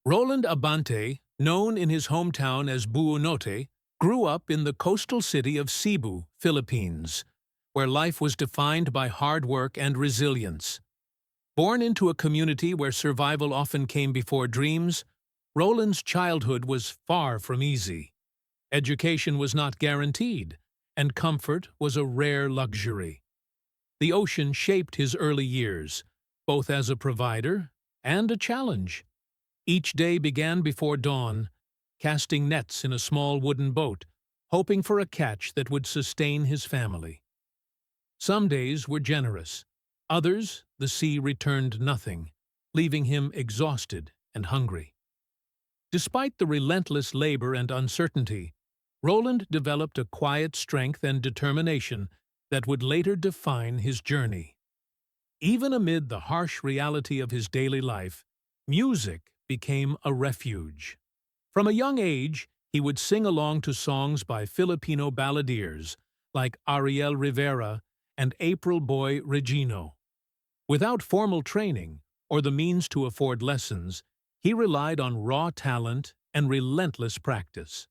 Roland Abante, known in his hometown as Buonote, grew up in the coastal city of Cebu, Philippines, where life was defined by hard work and resilience. Born into a community where survival often came before dreams, Roland's childhood was far from easy. Education was not guaranteed, and comfort was a rare luxury. The ocean shaped his early years, both as a provider and a challenge. Each day began before dawn, casting nets in a small wooden boat, hoping for a catch that would sustain his family. Some days were generous. Others, the sea returned nothing, leaving him exhausted and hungry. Despite the relentless labor and uncertainty, Roland developed a quiet strength and determination that would later define his journey. Even amid the harsh reality of his daily life, music became a refuge. From a young age, he would sing along to songs by Filipino balladeers like Ariel Rivera and April Boy Regino. Without formal training or the means to afford lessons, he relied on raw talent and relentless practice.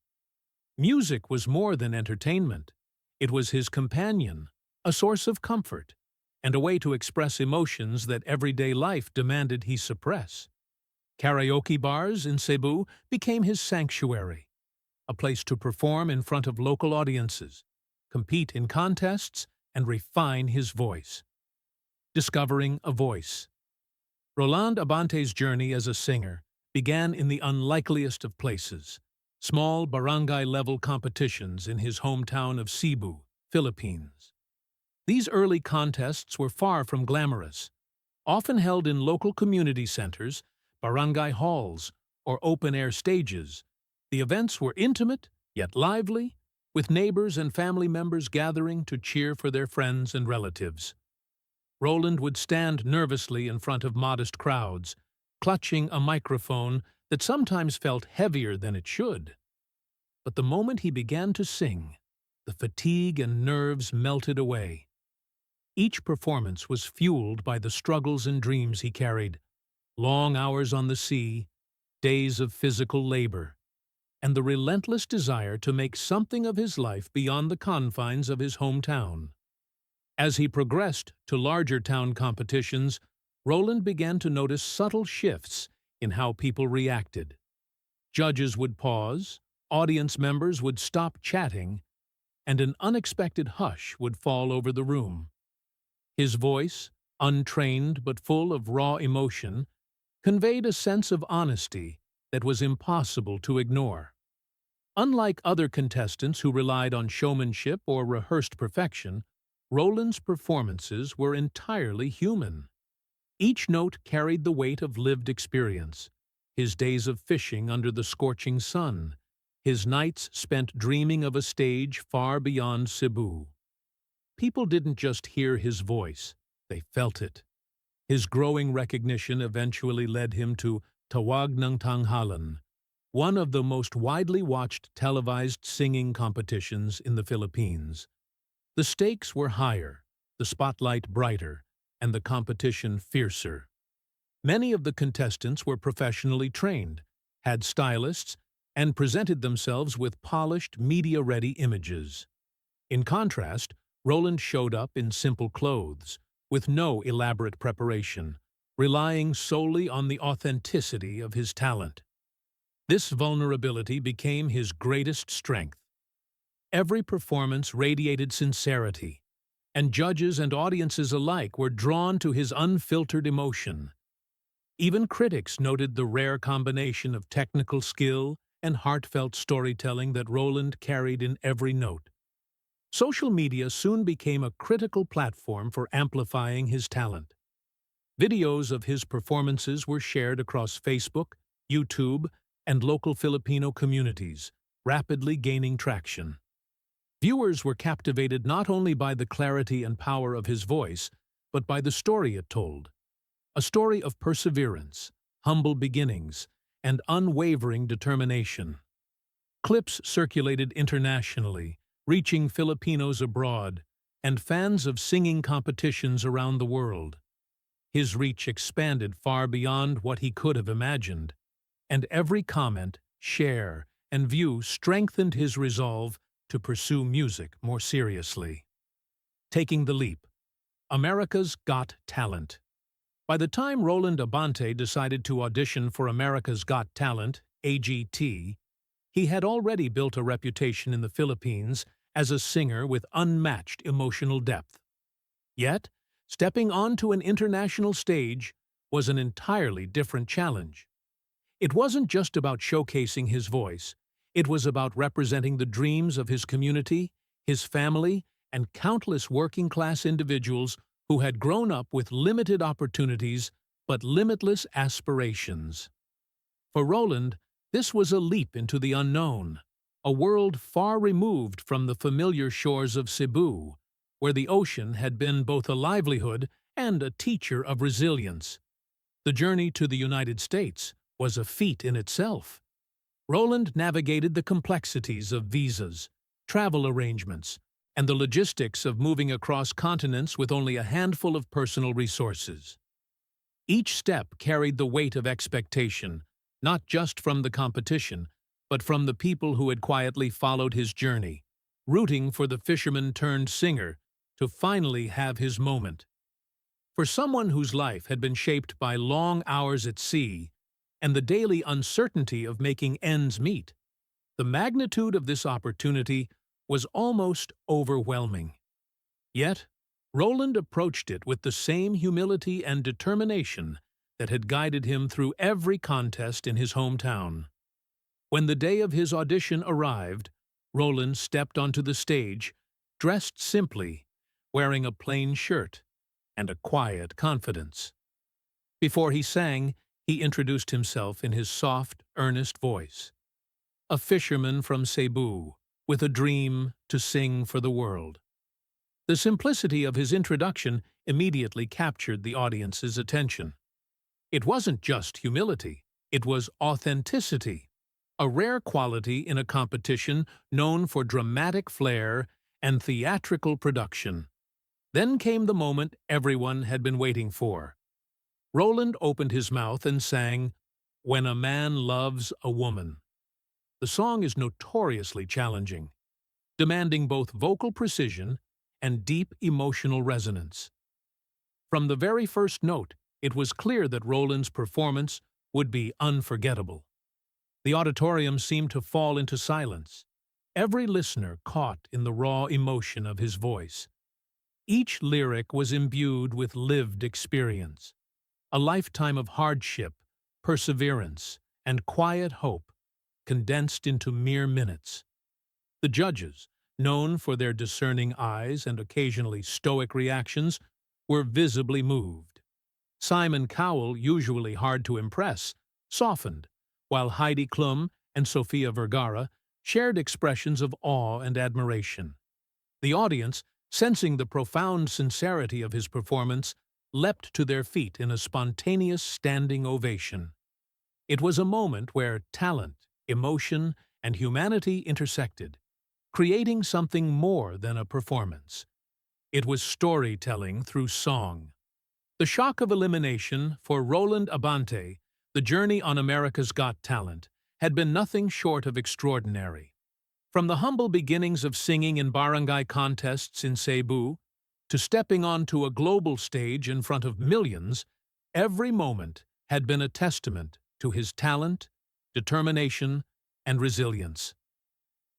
Music was more than entertainment. It was his companion, a source of comfort, and a way to express emotions that everyday life demanded he suppress. Karaoke bars in Cebu became his sanctuary, a place to perform in front of local audiences, compete in contests, and refine his voice. Discovering a voice. Roland Abante's journey as a singer began in the unlikeliest of places, small barangay-level competitions in his hometown of Cebu, Philippines. These early contests were far from glamorous, often held in local community centers, barangay halls, or open-air stages. The events were intimate, yet lively, with neighbors and family members gathering to cheer for their friends and relatives. Roland would stand nervously in front of modest crowds, clutching a microphone that sometimes felt heavier than it should. But the moment he began to sing, the fatigue and nerves melted away. Each performance was fueled by the struggles and dreams he carried, long hours on the sea, days of physical labor, and the relentless desire to make something of his life beyond the confines of his hometown. As he progressed to larger town competitions, Roland began to notice subtle shifts in how people reacted. Judges would pause, audience members would stop chatting, and an unexpected hush would fall over the room. His voice, untrained but full of raw emotion, conveyed a sense of honesty that was impossible to ignore. Unlike other contestants who relied on showmanship or rehearsed perfection, Roland's performances were entirely human. Each note carried the weight of lived experience, his days of fishing under the scorching sun, his nights spent dreaming of a stage far beyond Cebu. People didn't just hear his voice, they felt it. His growing recognition eventually led him to Tawag ng Tanghalan, one of the most widely watched televised singing competitions in the Philippines. The stakes were higher, the spotlight brighter, and the competition fiercer. Many of the contestants were professionally trained, had stylists, and presented themselves with polished, media-ready images. In contrast, Roland showed up in simple clothes, with no elaborate preparation, relying solely on the authenticity of his talent. This vulnerability became his greatest strength. Every performance radiated sincerity, and judges and audiences alike were drawn to his unfiltered emotion. Even critics noted the rare combination of technical skill and heartfelt storytelling that Roland carried in every note. Social media soon became a critical platform for amplifying his talent. Videos of his performances were shared across Facebook, YouTube, and local Filipino communities, rapidly gaining traction. Viewers were captivated not only by the clarity and power of his voice, but by the story it told. A story of perseverance, humble beginnings, and unwavering determination. Clips circulated internationally, reaching Filipinos abroad, and fans of singing competitions around the world. His reach expanded far beyond what he could have imagined. and every comment, share, and view strengthened his resolve to pursue music more seriously. Taking the leap. America's Got Talent. By the time Roland Abante decided to audition for America's Got Talent, AGT, he had already built a reputation in the Philippines as a singer with unmatched emotional depth. Yet, stepping onto an international stage was an entirely different challenge. It wasn't just about showcasing his voice, it was about representing the dreams of his community, his family, and countless working-class individuals who had grown up with limited opportunities but limitless aspirations. For Roland, this was a leap into the unknown, a world far removed from the familiar shores of Cebu, where the ocean had been both a livelihood and a teacher of resilience. The journey to the United States was a feat in itself. Roland navigated the complexities of visas, travel arrangements, and the logistics of moving across continents with only a handful of personal resources. Each step carried the weight of expectation, not just from the competition, but from the people who had quietly followed his journey, rooting for the fisherman-turned-singer to finally have his moment. For someone whose life had been shaped by long hours at sea and the daily uncertainty of making ends meet, the magnitude of this opportunity was almost overwhelming. Yet, Roland approached it with the same humility and determination that had guided him through every contest in his hometown. When the day of his audition arrived, Roland stepped onto the stage, dressed simply, wearing a plain shirt and a quiet confidence. Before he sang, he introduced himself in his soft, earnest voice. A fisherman from Cebu, with a dream to sing for the world. The simplicity of his introduction immediately captured the audience's attention. It wasn't just humility, it was authenticity, a rare quality in a competition known for dramatic flair and theatrical production. Then came the moment everyone had been waiting for. Roland opened his mouth and sang, "When a Man Loves a Woman." The song is notoriously challenging, demanding both vocal precision and deep emotional resonance. From the very first note, it was clear that Roland's performance would be unforgettable. The auditorium seemed to fall into silence, every listener caught in the raw emotion of his voice. Each lyric was imbued with lived experience, a lifetime of hardship, perseverance, and quiet hope, condensed into mere minutes. The judges, known for their discerning eyes and occasionally stoic reactions, were visibly moved. Simon Cowell, usually hard to impress, softened, while Heidi Klum and Sofia Vergara shared expressions of awe and admiration. The audience, sensing the profound sincerity of his performance, leapt to their feet in a spontaneous standing ovation. It was a moment where talent, emotion, and humanity intersected, creating something more than a performance. It was storytelling through song. The shock of elimination for Roland Abante, the journey on America's Got Talent, had been nothing short of extraordinary. From the humble beginnings of singing in barangay contests in Cebu to stepping onto a global stage in front of millions, every moment had been a testament to his talent, determination, and resilience.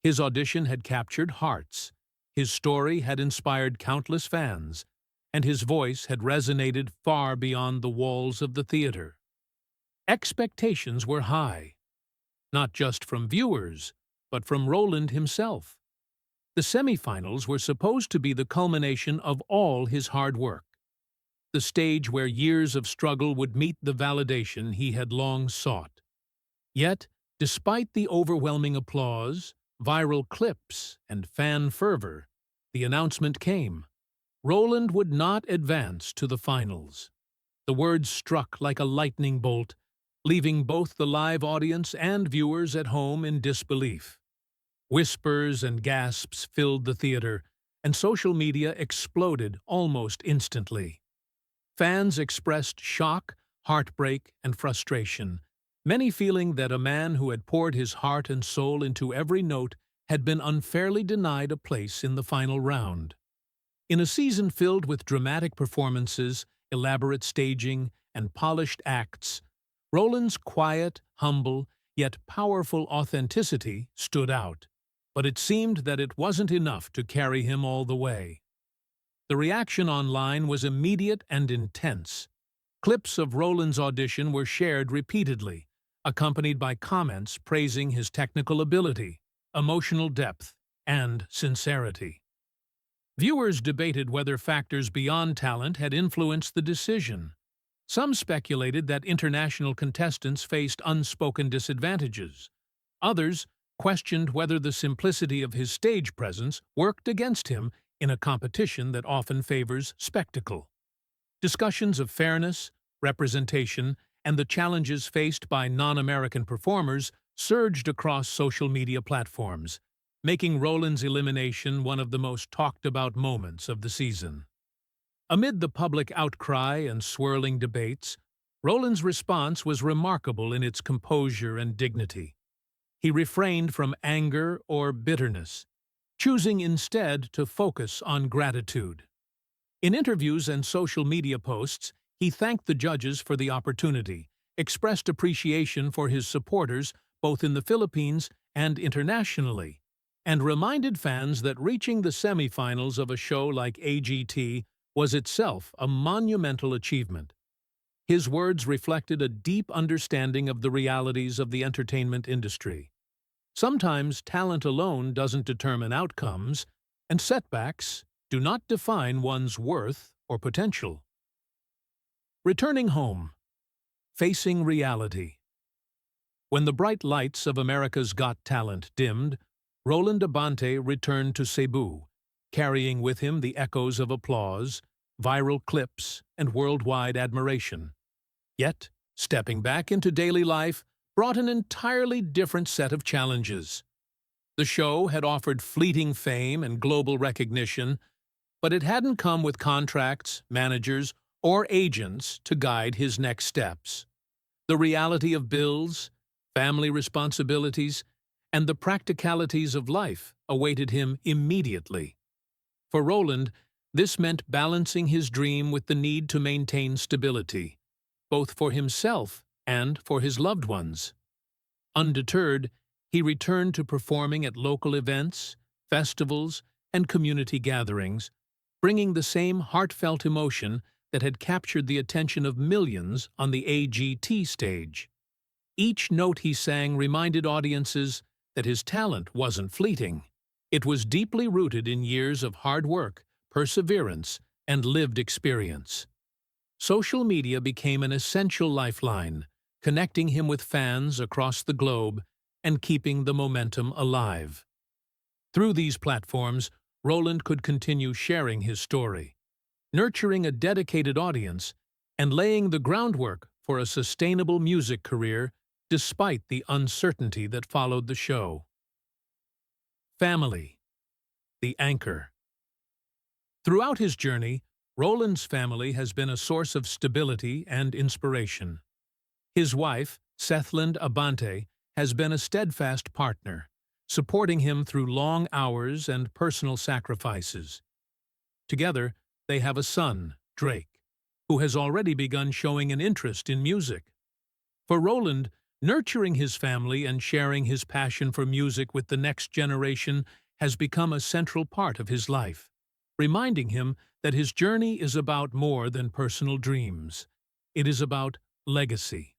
His audition had captured hearts, his story had inspired countless fans, and his voice had resonated far beyond the walls of the theater. Expectations were high, not just from viewers, but from Roland himself. The semifinals were supposed to be the culmination of all his hard work, the stage where years of struggle would meet the validation he had long sought. Yet, despite the overwhelming applause, viral clips, and fan fervor, the announcement came. Roland would not advance to the finals. The words struck like a lightning bolt, leaving both the live audience and viewers at home in disbelief. Whispers and gasps filled the theater, and social media exploded almost instantly. Fans expressed shock, heartbreak, and frustration, many feeling that a man who had poured his heart and soul into every note had been unfairly denied a place in the final round. In a season filled with dramatic performances, elaborate staging, and polished acts, Roland's quiet, humble, yet powerful authenticity stood out. But it seemed that it wasn't enough to carry him all the way. The reaction online was immediate and intense. Clips of Roland's audition were shared repeatedly, accompanied by comments praising his technical ability, emotional depth, and sincerity. Viewers debated whether factors beyond talent had influenced the decision. Some speculated that international contestants faced unspoken disadvantages. Others questioned whether the simplicity of his stage presence worked against him in a competition that often favors spectacle. Discussions of fairness, representation, and the challenges faced by non-American performers surged across social media platforms, making Roland's elimination one of the most talked-about moments of the season. Amid the public outcry and swirling debates, Roland's response was remarkable in its composure and dignity. He refrained from anger or bitterness, choosing instead to focus on gratitude. In interviews and social media posts, he thanked the judges for the opportunity, expressed appreciation for his supporters both in the Philippines and internationally, and reminded fans that reaching the semifinals of a show like AGT was itself a monumental achievement. His words reflected a deep understanding of the realities of the entertainment industry. Sometimes talent alone doesn't determine outcomes, and setbacks do not define one's worth or potential. Returning home. Facing reality. When the bright lights of America's Got Talent dimmed, Roland Abante returned to Cebu, carrying with him the echoes of applause, viral clips, and worldwide admiration. Yet, stepping back into daily life brought an entirely different set of challenges. The show had offered fleeting fame and global recognition, but it hadn't come with contracts, managers, or agents to guide his next steps. The reality of bills, family responsibilities, and the practicalities of life awaited him immediately. For Roland, this meant balancing his dream with the need to maintain stability, both for himself and for his loved ones. Undeterred, he returned to performing at local events, festivals, and community gatherings, bringing the same heartfelt emotion that had captured the attention of millions on the AGT stage. Each note he sang reminded audiences that his talent wasn't fleeting. It was deeply rooted in years of hard work, perseverance, and lived experience. Social media became an essential lifeline, connecting him with fans across the globe and keeping the momentum alive. Through these platforms, Roland could continue sharing his story, nurturing a dedicated audience, and laying the groundwork for a sustainable music career despite the uncertainty that followed the show. Family. The anchor. Throughout his journey, Roland's family has been a source of stability and inspiration. His wife, Roland Abante, has been a steadfast partner, supporting him through long hours and personal sacrifices. Together, they have a son, Drake, who has already begun showing an interest in music. For Roland, nurturing his family and sharing his passion for music with the next generation has become a central part of his life, reminding him that his journey is about more than personal dreams. It is about legacy.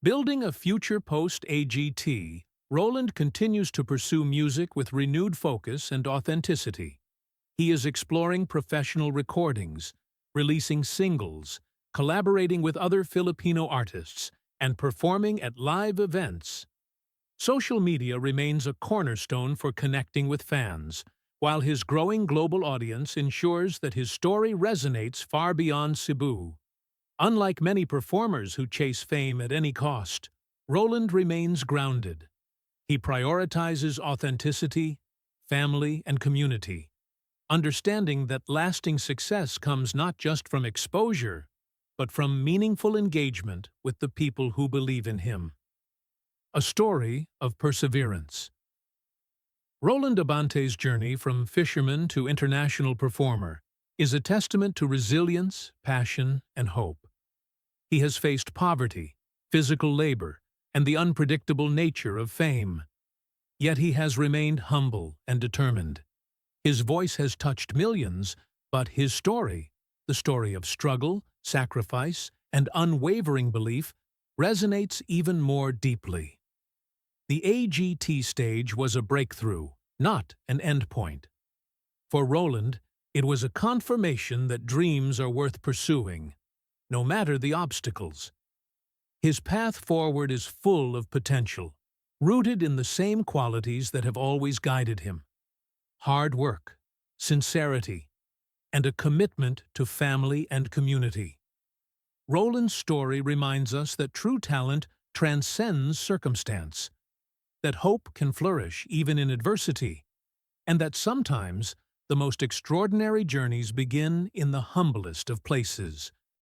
Building a future post-AGT, Roland continues to pursue music with renewed focus and authenticity. He is exploring professional recordings, releasing singles, collaborating with other Filipino artists, and performing at live events. Social media remains a cornerstone for connecting with fans, while his growing global audience ensures that his story resonates far beyond Cebu. Unlike many performers who chase fame at any cost, Roland remains grounded. He prioritizes authenticity, family, and community, understanding that lasting success comes not just from exposure, but from meaningful engagement with the people who believe in him. A story of perseverance. Roland Abante's journey from fisherman to international performer is a testament to resilience, passion, and hope. He has faced poverty, physical labor, and the unpredictable nature of fame. Yet he has remained humble and determined. His voice has touched millions, but his story, the story of struggle, sacrifice, and unwavering belief, resonates even more deeply. The AGT stage was a breakthrough, not an endpoint. For Roland, it was a confirmation that dreams are worth pursuing, no matter the obstacles. His path forward is full of potential, rooted in the same qualities that have always guided him: hard work, sincerity, and a commitment to family and community. Roland's story reminds us that true talent transcends circumstance, that hope can flourish even in adversity, and that sometimes the most extraordinary journeys begin in the humblest of places.